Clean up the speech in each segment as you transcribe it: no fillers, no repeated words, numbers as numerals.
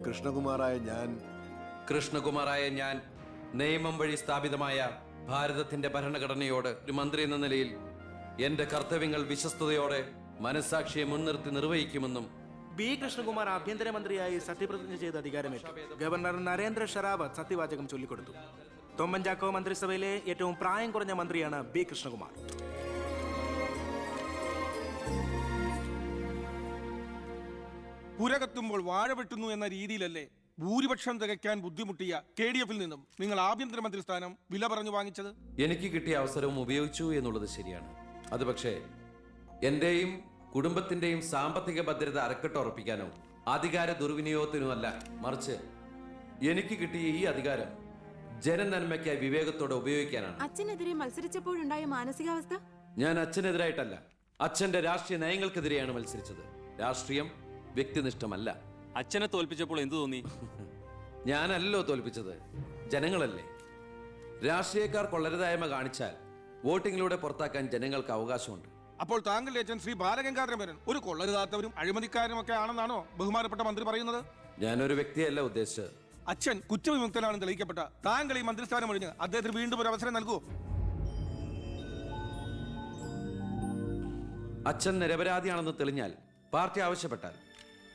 കൃഷ്ണകുമാറായ ഞാൻ നിയമം വഴി സ്ഥാപിതമായ ഭാരതത്തിന്റെ ഭരണഘടനയോട് ഒരു മന്ത്രി എന്ന നിലയിൽ എന്റെ കർത്തവ്യങ്ങൾ വിശ്വസ്തയോടെ മനസ്സാക്ഷിയെ മുൻനിർത്തി നിർവഹിക്കുമെന്നും ബി കൃഷ്ണകുമാർ ആഭ്യന്തരമന്ത്രിയായി സത്യപ്രതിജ്ഞ ചെയ്ത് അധികാരമേറ്റു. ഗവർണർ നരേന്ദ്ര ഷെറാവത്ത് സത്യവാചകം ചൊല്ലിക്കൊടുത്തു. തൊമ്മൻ ചാക്കോ മന്ത്രിസഭയിലെ ഏറ്റവും പ്രായം കുറഞ്ഞ മന്ത്രിയാണ് ബി കൃഷ്ണകുമാർ. പുരകത്തുമ്പോൾ വാഴ വെട്ടുന്നു എന്ന രീതിയിലല്ലേ ഭൂരിപക്ഷം തികയ്ക്കാൻ ബുദ്ധിമുട്ടിയ KDF-ൽ നിന്നും നിങ്ങൾ ആഭ്യന്തരമന്ത്രി സ്ഥാനം വില പറഞ്ഞു വാങ്ങിച്ചത്? എനിക്ക് കിട്ടിയ അവസരവും ഉപയോഗിച്ചു എന്നുള്ളത് ശരിയാണ്. അത് പക്ഷേ എന്റെയും കുടുംബത്തിന്റെയും സാമ്പത്തിക ഭദ്രത അരക്കെട്ടുറപ്പിക്കാനോ അധികാര ദുർവിനിയോഗത്തിനോ അല്ല, മറിച്ച് എനിക്ക് കിട്ടിയ ഈ അധികാരം ജനനന്മയ്ക്കായി വിവേകത്തോടെ ഉപയോഗിക്കാനാണ്. അച്ഛനെതിരെ മത്സരിച്ചപ്പോഴുണ്ടായ മാനസികാവസ്ഥ? ഞാൻ അച്ഛനെതിരായിട്ടല്ല, അച്ഛന്റെ രാഷ്ട്രീയ നയങ്ങൾക്കെതിരെയാണ് മത്സരിച്ചത്. രാഷ്ട്രീയം വ്യക്തിനിഷ്ഠമല്ല. അച്ഛനെ തോൽപ്പിച്ചപ്പോൾ എന്തു തോന്നി? ഞാനല്ലോ തോൽപ്പിച്ചത്, ജനങ്ങളല്ലേ. രാഷ്ട്രീയക്കാർ കൊള്ളരുതായ്മ കാണിച്ചാൽ വോട്ടിങ്ങിലൂടെ പുറത്താക്കാൻ ജനങ്ങൾക്ക് അവകാശമുണ്ട്. അപ്പോൾ താങ്കളുടെ അച്ഛൻ ശ്രീ ബാലഗംഗാധരൻ ഒരു കൊള്ളരുതാത്തവരും അഴിമതിക്കാരും ഒക്കെ ആണെന്നാണോ ബഹുമാനപ്പെട്ട മന്ത്രി പറയുന്നത്? ഞാനൊരു വ്യക്തിയല്ല ഉദ്ദേശിച്ചത്. അച്ഛൻ കുറ്റവിമുക്തനാണെന്ന് തെളിയിക്കപ്പെട്ട താങ്കൾ ഈ മന്ത്രിസ്ഥാനം ഒഴിഞ്ഞ് അദ്ദേഹത്തിന് വീണ്ടും ഒരു അവസരം നൽകുമോ? അച്ഛൻ നിരപരാധിയാണെന്ന് തെളിഞ്ഞാൽ, പാർട്ടി ആവശ്യപ്പെട്ടാൽ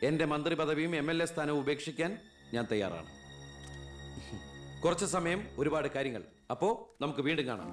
എന്റെ മന്ത്രി പദവിയും MLA സ്ഥാനവും ഉപേക്ഷിക്കാൻ ഞാൻ തയ്യാറാണ്. കുറച്ച് സമയം, ഒരുപാട് കാര്യങ്ങൾ. അപ്പോ നമുക്ക് വീണ്ടും കാണാം.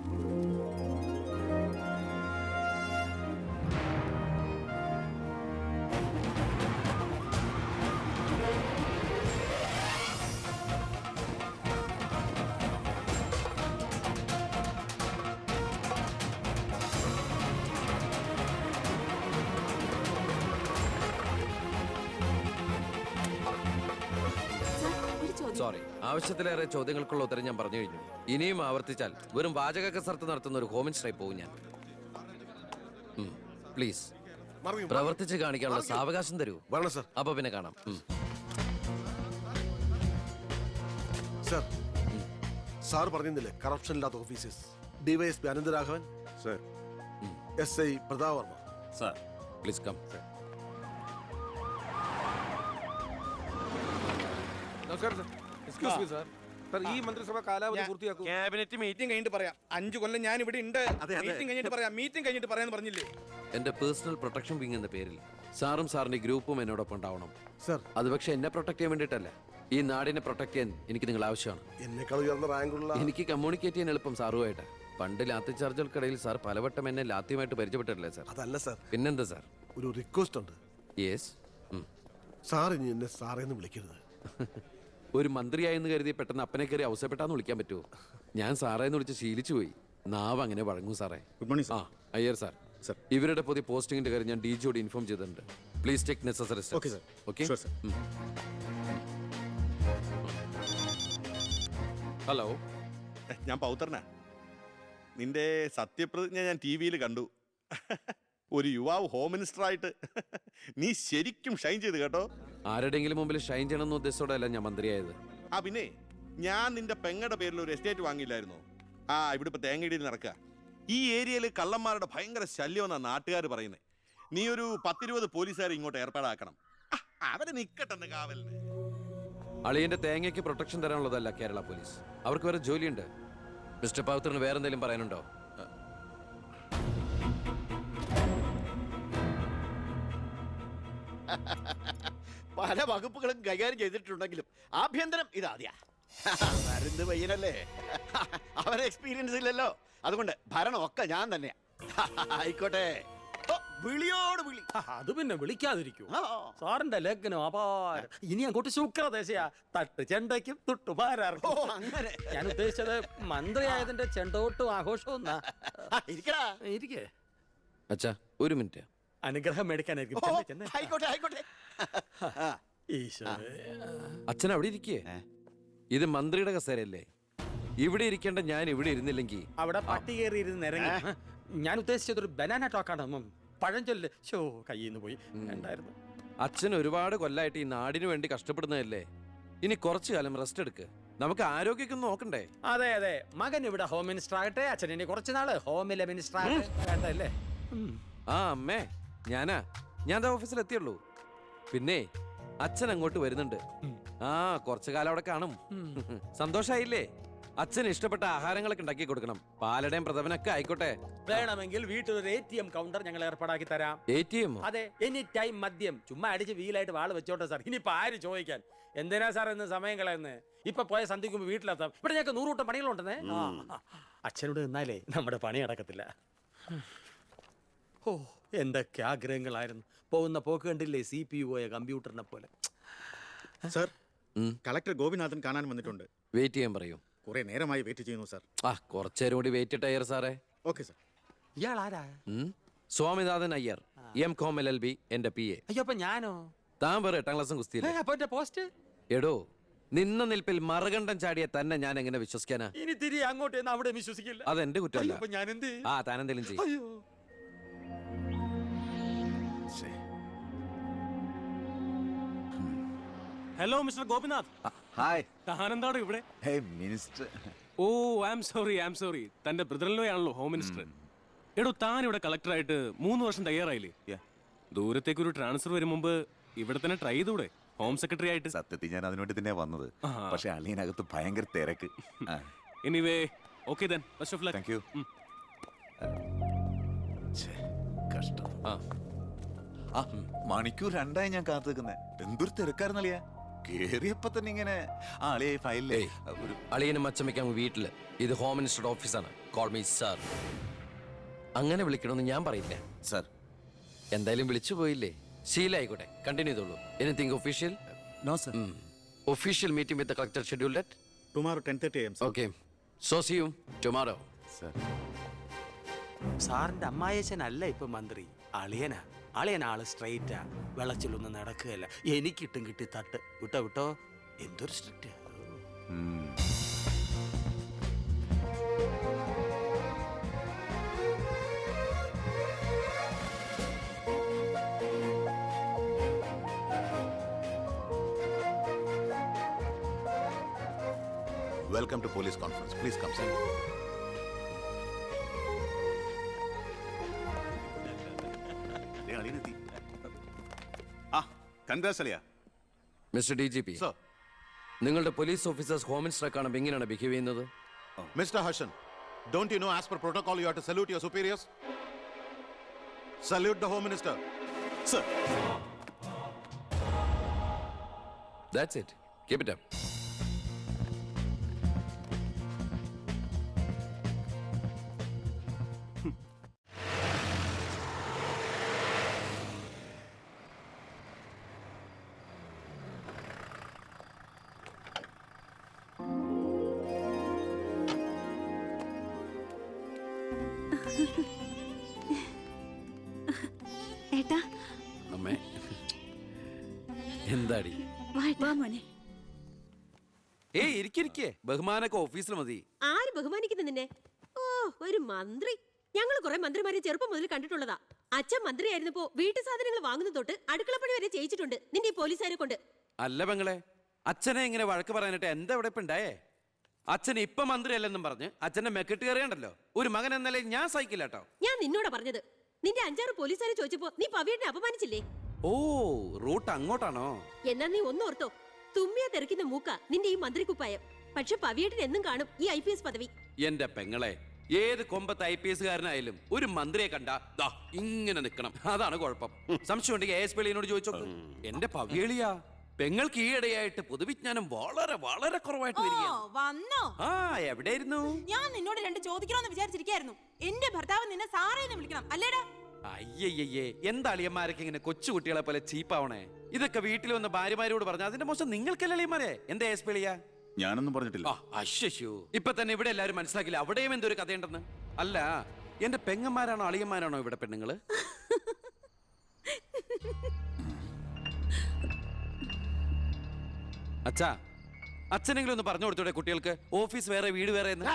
സോറി, ആവശ്യത്തിലേറെ ചോദ്യങ്ങൾക്കുള്ള ഉത്തരം ഞാൻ പറഞ്ഞു കഴിഞ്ഞു. ഇനിയും ആവർത്തിച്ചാൽ വെറും വാചക കസർത്ത് നടത്തുന്ന ഒരു ഹോം മിനിസ്റ്ററായി പോകും ഞാൻ. പ്ലീസ് പ്രവർത്തിച്ച് കാണിക്കാനുള്ള സാവകാശം തരൂ. അപ്പൊ പിന്നെ കാണാം. സാർ പറഞ്ഞില്ലേ കറപ്ഷൻ ഇല്ലാത്ത officers? DYSP Anantharaghavan sir, SI Prathap Varma sir. Please come. നമസ്കാരം sir. Excuse me sir. Sir, ഈ മന്ത്രിസഭ കാലാവധി പൂർത്തിയാക്കൂ. ക്യാബിനറ്റ് മീറ്റിംഗ് കഴിഞ്ഞിട്ട് പറയാം. 5 കൊല്ലം ഞാൻ ഇവിടെ ഉണ്ട്. മീറ്റിംഗ് കഴിഞ്ഞിട്ട് പറയാം. മീറ്റിംഗ് കഴിഞ്ഞിട്ട് പറയാന്ന് പറഞ്ഞില്ലേ? എന്റെ പേഴ്സണൽ പ്രൊട്ടക്ഷൻ വിങ് എന്ന പേരിൽ സാറും സാറിന്റെ ഗ്രൂപ്പും എന്നോടൊപ്പം ഉണ്ടാവണം സർ. അത് പക്ഷെ എന്നെ പ്രൊട്ടക്ട് ചെയ്യാൻ വേണ്ടിയിട്ടല്ല, ഈ നാടിനെ പ്രൊട്ടക്ട് ചെയ്യാൻ എനിക്ക് നിങ്ങൾ ആവശ്യമാണ്. എന്നെക്കാൾ ഉയർന്ന റാങ്കുള്ള എനിക്ക് കമ്മ്യൂണിക്കേറ്റ് ചെയ്യാൻ എളുപ്പം സാറുമായിട്ട്. പണ്ട് ലാത്തി ചാർജുകൾക്കിടയിൽ സാർ പലവട്ടം എന്നെ ലാത്തിയുമായിട്ട് പരിചയപ്പെട്ടിട്ടില്ലേ സാർ? അതല്ല സർ. പിന്നെന്താ സാർ? ഒരു റിക്വസ്റ്റ് ഉണ്ട്. യെസ്. സാർ ഇനി എന്നെ സാറേന്ന് വിളിക്കരുത്. ഒരു മന്ത്രിയായെന്ന് കരുതി പെട്ടെന്ന് അപ്പനെ കയറി അവസരപ്പെട്ടാന്ന് വിളിക്കാൻ പറ്റുമോ? ഞാൻ സാറേന്ന് വിളിച്ച് ശീലിച്ചു പോയി. നാവ് അങ്ങനെ വഴങ്ങും സാറേ. Good morning. അയ്യർ സാർ, ഇവരുടെ പുതിയ പോസ്റ്റിംഗിന്റെ കാര്യം ഞാൻ DGയോട് ഇൻഫോം ചെയ്തിട്ടുണ്ട്. Please take necessary steps. Okay sir. Okay. Sure sir. Hello, ഞാൻ പൗത്രനാ. നിന്റെ സത്യപ്രതിജ്ഞ ഞാൻ TV-യിൽ കണ്ടു. ഒരു യുവാവ് ഹോം മിനിസ്റ്ററായിട്ട് നീ ശരിക്കും ഷൈൻ ചെയ്ത് കേട്ടോ. ആരുടെയെങ്കിലും മുമ്പിൽ ഷൈൻ ചെയ്യണമെന്ന ഉദ്ദേശത്തോടെയല്ല ഞാൻ മന്ത്രിയായത്. പിന്നെ ഞാൻ നിന്റെ പെങ്ങടെ പേരിൽ ഒരു എസ്റ്റേറ്റ് വാങ്ങിയില്ലായിരുന്നോ? ഇവിടെ ഇപ്പൊ തേങ്ങയിടിയിൽ നടക്കുക. ഈ ഏരിയയിൽ കള്ളന്മാരുടെ ഭയങ്കര ശല്യമെന്നാണ് നാട്ടുകാർ പറയുന്നത്. നീ ഒരു 10-20 പോലീസുകാരെ ഇങ്ങോട്ട് ഏർപ്പാടാക്കണം. അവരെ നിക്കട്ടെന്ന് കാവലിന്. അളിയന്റെ തേങ്ങയ്ക്ക് പ്രൊട്ടക്ഷൻ തരാനുള്ളതല്ല കേരള പോലീസ്. അവർക്ക് വേറെ ജോലിയുണ്ട്. മിസ്റ്റർ പൗത്രന് വേറെ എന്തെങ്കിലും പറയാനുണ്ടോ? പല വകുപ്പുകളും കൈകാര്യം ചെയ്തിട്ടുണ്ടെങ്കിലും ആഭ്യന്തരം ഇതാദ്യാ. മരുന്ന് പയ്യനല്ലേ, അവരെ എക്സ്പീരിയൻസ് ഇല്ലല്ലോ. അതുകൊണ്ട് ഭരണമൊക്കെ ഞാൻ തന്നെയാ. ആയിക്കോട്ടെ, വിളിയോട് വിളി. അത് പിന്നെ വിളിക്കാതിരിക്കൂ. സാറിന്റെ ലേഖനം അപാരം. ഇനി അങ്ങോട്ട് ശുക്രദേശയാ. തട്ട് ചെണ്ടയ്ക്കും തുട്ടുപാരാർക്കും. അങ്ങനെ ഞാൻ ഉദ്ദേശിച്ചത് മന്ത്രിയായതിന്റെ ചെണ്ടോട്ടും ആഘോഷവും. ഇരിക്കടാ. ഇരിക്കേ. അച്ഛാ, ഒരു മിനിറ്റ്. അനുഗ്രഹം മേടിക്കാനായിരിക്കും. ആയിക്കോട്ടെ ആയിക്കോട്ടെ. അച്ഛൻ അവിടെ ഇരിക്കേ. ഇത് മന്ത്രിയുടെ കസേരയല്ലേ? ഇവിടെ ഇരിക്കേണ്ട ഞാൻ ഇവിടെ ഇരുന്നില്ലെങ്കിൽ അവിടെ പട്ടി കയറി ഇരുന്ന് ഇറങ്ങി. ഞാൻ ഉദ്ദേശിച്ചത് ഒരു ബനാന ടോക്കാണ്. പഴഞ്ചൊല്ല് കയ്യിൽ നിന്ന് പോയി ഉണ്ടായിരുന്നു. അച്ഛൻ ഒരുപാട് കൊല്ലായിട്ട് ഈ നാടിനു വേണ്ടി കഷ്ടപ്പെടുന്നതല്ലേ? ഇനി കുറച്ചു കാലം റെസ്റ്റ് എടുക്ക്. നമുക്ക് ആരോഗ്യമൊക്കെ നോക്കണ്ടേ? അതെ അതെ, മകൻ ഇവിടെ ഹോം മിനിസ്റ്റർ ആകട്ടെ. അച്ഛൻ ഇനി കുറച്ചു നാള് ഹോമിലെ മിനിസ്റ്റർ ആകട്ടെ. അമ്മേ, ഞാൻ ഓഫീസിൽ എത്തിയുള്ളൂ. പിന്നെ അച്ഛൻ അങ്ങോട്ട് വരുന്നുണ്ട്. ആ കുറച്ചു കാലം അവിടെ കാണും. സന്തോഷായില്ലേ? അച്ഛന് ഇഷ്ടപ്പെട്ട ആഹാരങ്ങളൊക്കെ ഉണ്ടാക്കി കൊടുക്കണം. പാലടയും പ്രഥമനൊക്കെ ആയിക്കോട്ടെ. വേണമെങ്കിൽ വീട്ടിൽ ഒരു ATM കൗണ്ടർ ഞങ്ങൾ ഏർപ്പാടാക്കി തരാം. ATM? അതെ, എനി ടൈം മദ്യം ചുമ്മാ അടിച്ച് വീലായിട്ട് വാള് വെച്ചോട്ടെ സാർ. ഇനിയിപ്പോ ആര് ചോദിക്കാൻ? എന്തിനാ സാർ എന്ന് സമയം കളയുന്നത്? ഇപ്പൊ പോയ സന്ധിക്കുമ്പോ വീട്ടിലെത്താം. ഇവിടെ ഞങ്ങൾക്ക് 100 കൂട്ടം പണികളുണ്ടെന്നേ. അച്ഛനോട് നിന്നാലേ നമ്മുടെ പണി നടക്കത്തില്ല. ഓ, എന്തൊക്കെ ആഗ്രഹങ്ങളായിരുന്നു. പോകുന്ന പോക്ക് കണ്ടില്ലേ, CPU കമ്പ്യൂട്ടറിനെ പോലെ. സർ, കളക്ടർ ഗോപിനാഥൻ കാണാൻ വന്നിട്ടുണ്ട്. വെയിറ്റ് ചെയ്യാൻ പറയൂ. കുറെ നേരമായി വെയിറ്റ് ചെയ്യുന്നു സർ. ആ കുറച്ചേരം കൂടി വെയിറ്റ് ഇട്ടയ്യർ സാറേ. Okay sir. ഇയാൾ ആരാ? സ്വാമിനാഥൻ അയ്യർ, M.Com LLB, എന്റെ PA. അയ്യോ, അപ്പൊ ഞാനോ? താൻ വേറെ 8ാം ക്ലാസ്സും കുസ്തിയില്ല. അപ്പൊ എന്റെ പോസ്റ്റ്? എടോ, നിന്ന നിൽപ്പിൽ മറുകണ്ഠം ചാടിയ തന്നെ ഞാൻ എങ്ങനെ വിശ്വസിക്കാനാ? ഇനി തിരികെ അങ്ങോട്ട് ചെന്ന് അവിടെ വിശ്വസിക്കില്ല. അതെന്റെ കുറ്റമല്ല. അപ്പൊ ഞാൻ എന്ത് ചെയ്യും? ആ താനെന്തേലും ചെയ്യും. അയ്യോ, ഹലോ മിസ്റ്റർ ഗോപിനാഥ്. ഹായ്. താനെന്താണ് ഇവിടെ? Hey minister. Oh, I am sorry. തന്റെ ബ്രദറിലോ ആണല്ലോ ഹോം മിനിസ്റ്റർ. എടോ, താൻ ഇവിടെ കളക്ടറായിട്ട് 3 വർഷം തയ്യാറായില്ലേ? ദൂരത്തേക്ക് ഒരു ട്രാൻസ്ഫർ വരും മുമ്പ് ഇവിടെ തന്നെ ട്രൈ ചെയ്തൂടെ ഹോം സെക്രട്ടറി ആയിട്ട്? സത്യത്തിൽ ഞാൻ അതിനുവേണ്ടി തന്നെ വന്നത്. പക്ഷെ അളിയനകത്ത് ഭയങ്കര തിരക്ക്. Anyway, okay then, best of luck. Thank you. കഷ്ടം. ആ മണിക്കൂർ 2 ഞാൻ കാത്തു നിൽക്കുന്നേ. എന്തൊരു തിരക്കായിരുന്നളിയാ. കേറിയപ്പോ തന്നെ ഇങ്ങനെ അളിയെ ഫയലിലേ ഒരു അളിയനും അച്ചമ്മയ്ക്കും വീട്ടില്. ഇത് ഹോം മിനിസ്റ്ററുടെ ഓഫീസാണ്. Call me sir. അങ്ങനെ വിളിക്കണമെന്ന് ഞാൻ പറയില്ല. സർ. എന്തായാലും വിളിച്ചു പോയില്ലേ, ശീലായിക്കോട്ടെ. കണ്ടിന്യൂ ചെയ്തോളൂ. Anything official? No sir. Official meeting with the collector scheduled at tomorrow 10:30 AM. Okay, so see you tomorrow. Sir. സാറിന്റെ അമ്മായച്ചനല്ല ഇപ്പൊ മന്ത്രി, അളിയനാ. അളിയനാള് സ്ട്രൈറ്റാ, വെള്ളച്ചിലൊന്നും നടക്കുകയല്ല. എനിക്കിട്ടും കിട്ടി തട്ട്. വിട്ടോ എന്തൊരു strict. Welcome to police conference. Please come sir. അളിയനെത്തി. ആ കൺഗ്രാറ്റ്സ് അളിയ. Mister DGP, sir. നിങ്ങളുടെ പോലീസ് ഓഫീസേഴ്സ് ഹോം മിനിസ്റ്ററെ കാണുമ്പോൾ എങ്ങനെയാണ് ബിഹേവ് ചെയ്യുന്നത്? Mister Harshan, don't you know as per protocol you have to salute your superiors? Salute the Home Minister. Sir. That's it. Keep it up. ഏട്ടാ, അമ്മേ, എന്താടി? വാ മോനെ. ഏയ് ഇരിക്കെ, ബഹുമാനൊക്കെ ഓഫീസിൽ മതി. ആര് ബഹുമാനിക്കുന്നു നിന്നെ? ഓ, ഒരു മന്ത്രി. ഞങ്ങൾ കുറെ മന്ത്രിമാരെ ചെറുപ്പം മുതൽ കണ്ടിട്ടുള്ളതാ. അച്ഛൻ മന്ത്രിയായിരുന്നപ്പോ വീട്ടു സാധനങ്ങൾ വാങ്ങുന്ന തൊട്ട് അടുക്കളപ്പണി വരെ ചെയ്യിച്ചിട്ടുണ്ട് നിന്റെ ഈ പോലീസുകാരെ കൊണ്ട്. അല്ല പെങ്ങളെ, അച്ഛനെ ഇങ്ങനെ വഴക്ക് പറയാനായിട്ട് എന്താ ഇവിടെ ഇപ്പൊ ഉണ്ടായേ? അച്ഛൻ ഇപ്പൊ മന്ത്രിയല്ലെന്നും പറഞ്ഞ് അച്ഛന്റെ മെക്കെട്ട് കയറിയണ്ടല്ലോ. ഒരു മകൻ എന്നല്ലേ ഞാൻ സഹിക്കില്ല കേട്ടോ. ഞാൻ നിന്നോടാ പറഞ്ഞത്. നിന്റെ 5-6 പോലീസുകാരെ ചോദിച്ചപ്പോ നീ പവിയനെ അപമാനിച്ചില്ലേ? ഓ, റൂട്ട് അങ്ങോട്ടാണോ? എന്നാ നീ ഒന്നോർത്തോ, തുമ്മിയാ തെറിക്കുന്ന മൂക്ക നിന്റെ ഈ മന്ത്രിക്കുപ്പായം. പക്ഷെ പവിയേട്ടൻ എന്നും കാണും ഈ IPS പദവി. എന്റെ പെങ്ങളെ, ഏത് കൊമ്പത്ത് IPS കാരനായാലും ഒരു മന്ത്രിയെ കണ്ടാ ദാ ഇങ്ങനെ നിക്കണം. അതാണ് കുഴപ്പം. സംശയം ഉണ്ടെങ്കിൽ ASP എളിയനോട് ചോദിച്ചോക്ക്. എന്റെ പവിയളിയാ, പെങ്ങൾക്ക് ഈയിടെയായിട്ട് പൊതുവിജ്ഞാനം വളരെ വളരെ കുറവായിട്ട് വരികയാണ്. വന്നോ? ആ, എവിടെയായിരുന്നു? ഞാൻ നിന്നോട് 2 ചോദിക്കണമെന്ന് വിചാരിച്ചിരിക്കായിരുന്നു. എന്റെ ഭർത്താവ് നിന്നെ സാറേന്ന് വിളിക്കണം, അല്ലേടാ? അയ്യയ്യേ, എന്താ അളിയന്മാരൊക്കെ ഇങ്ങനെ കൊച്ചുകുട്ടികളെ പോലെ ചീപ്പാവണേ? ഇതൊക്കെ വീട്ടിൽ വന്ന ഭാര്യമാരോട് പറഞ്ഞ അതിന്റെ മോശം നിങ്ങൾക്കല്ലേ അളിയന്മാരെ? എന്താ ASP എളിയാ? ഞാനൊന്നും പറഞ്ഞിട്ടില്ല. അശ്ശോ, ഇപ്പൊ തന്നെ ഇവിടെ എല്ലാവരും മനസ്സിലാക്കില്ല അവിടെയും എന്തൊരു കഥയുണ്ടെന്ന്. അല്ല, എന്റെ പെങ്ങന്മാരാണോ അളിയന്മാരാണോ ഇവിടെ പെണ്ണുങ്ങള്? അച്ഛാ, അച്ഛനെങ്കിലും ഒന്ന് പറഞ്ഞു കൊടുത്തൂടെ കുട്ടികൾക്ക് ഓഫീസ് വേറെ വീട് വേറെ എന്ന്?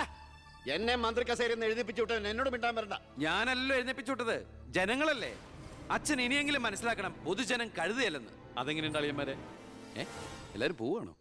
എന്നെ മന്ത്രി കസേരന്ന് എഴുതിപ്പിച്ചു വിട്ടാൽ എന്നോട് മിണ്ടാൻ വരണ്ട. ഞാനല്ലോ എഴുന്നേപ്പിച്ചു വിട്ടത്, ജനങ്ങളല്ലേ. അച്ഛൻ ഇനിയെങ്കിലും മനസ്സിലാക്കണം, പൊതുജനം കഴുതയല്ലെന്ന്. അതെങ്ങനെയുണ്ട് അളിയന്മാരെ? എല്ലാരും പോവാണോ?